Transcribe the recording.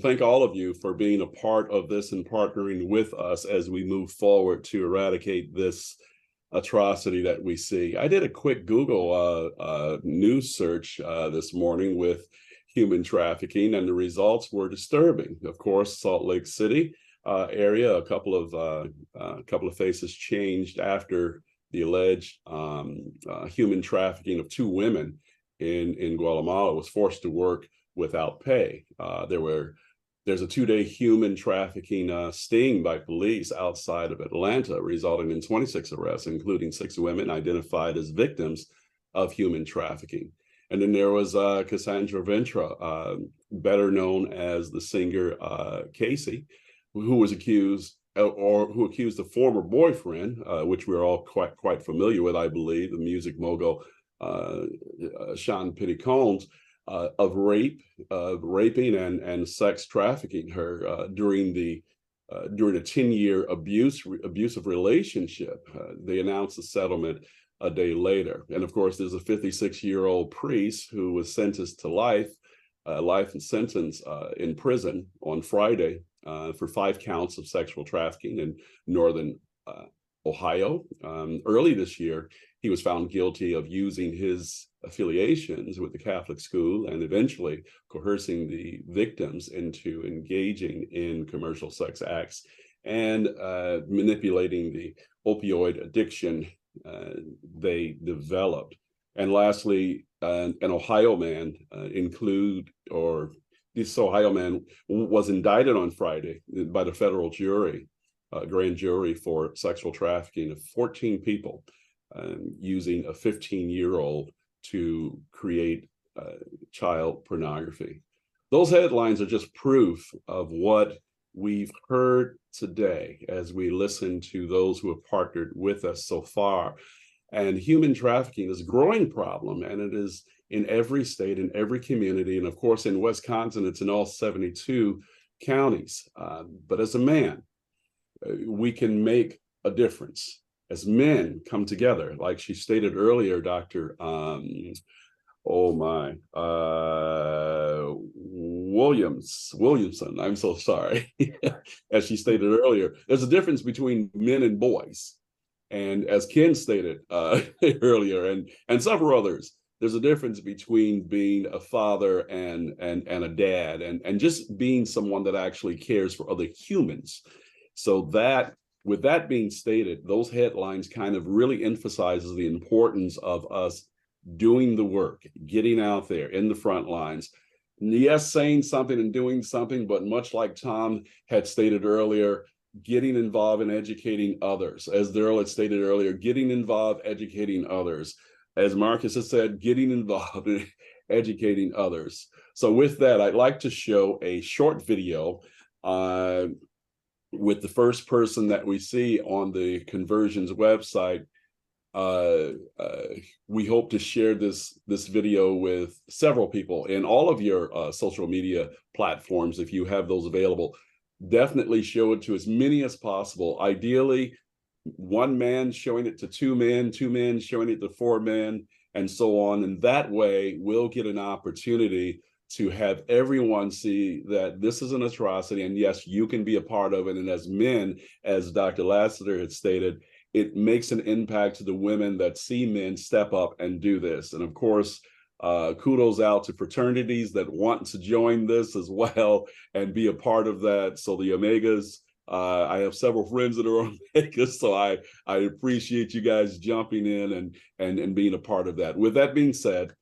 thank all of you for being a part of this and partnering with us as we move forward to eradicate this atrocity that we see. I did a quick Google news search this morning with human trafficking, and the results were disturbing. Of course, Salt Lake City area, a couple of faces changed after the alleged human trafficking of two women in Guatemala was forced to work without pay. There's a 2-day human trafficking sting by police outside of Atlanta, resulting in 26 arrests, including 6 women identified as victims of human trafficking. And then there was Cassandra Ventra, better known as the singer Casey, who was accused who accused a former boyfriend, which we're all quite familiar with, I believe, the music mogul Sean Pitty Combs, of raping and sex trafficking her during a 10-year abusive relationship. They announced a settlement a day later. And of course, there's a 56-year-old priest who was sentenced to life sentence in prison on Friday for 5 counts of sexual trafficking in northern Ohio. Early this year, he was found guilty of using his affiliations with the Catholic school and eventually coercing the victims into engaging in commercial sex acts and manipulating the opioid addiction they developed. And lastly, an Ohio man this Ohio man was indicted on Friday by the federal grand jury for sexual trafficking of 14 people, using a 15-year-old to create child pornography. Those headlines are just proof of what we've heard today as we listen to those who have partnered with us so far. And human trafficking is a growing problem, and it is in every state, in every community. And of course, in Wisconsin, it's in all 72 counties. But as a man, we can make a difference. As men come together, like she stated earlier, Dr. Williamson, I'm so sorry. As she stated earlier, there's a difference between men and boys. And as Ken stated earlier, and several others, there's a difference between being a father and a dad, and just being someone that actually cares for other humans. So that, with that being stated, those headlines kind of really emphasizes the importance of us doing the work, getting out there in the front lines. Yes, saying something and doing something, but much like Tom had stated earlier, getting involved in educating others. As Daryl had stated earlier, getting involved, educating others. As Marcus has said, getting involved in educating others. So with that, I'd like to show a short video with the first person that we see on the Convergence website. We hope to share this video with several people in all of your social media platforms if you have those available. Definitely show it to as many as possible. Ideally, one man showing it to 2 men, 2 men showing it to 4 men, and so on. And that way, we'll get an opportunity to have everyone see that this is an atrocity, and yes, you can be a part of it. And as men, as Dr. Lassiter had stated, it makes an impact to the women that see men step up and do this. And of course, kudos out to fraternities that want to join this as well and be a part of that. So the Omegas, I have several friends that are Omegas, so I appreciate you guys jumping in and being a part of that. With that being said,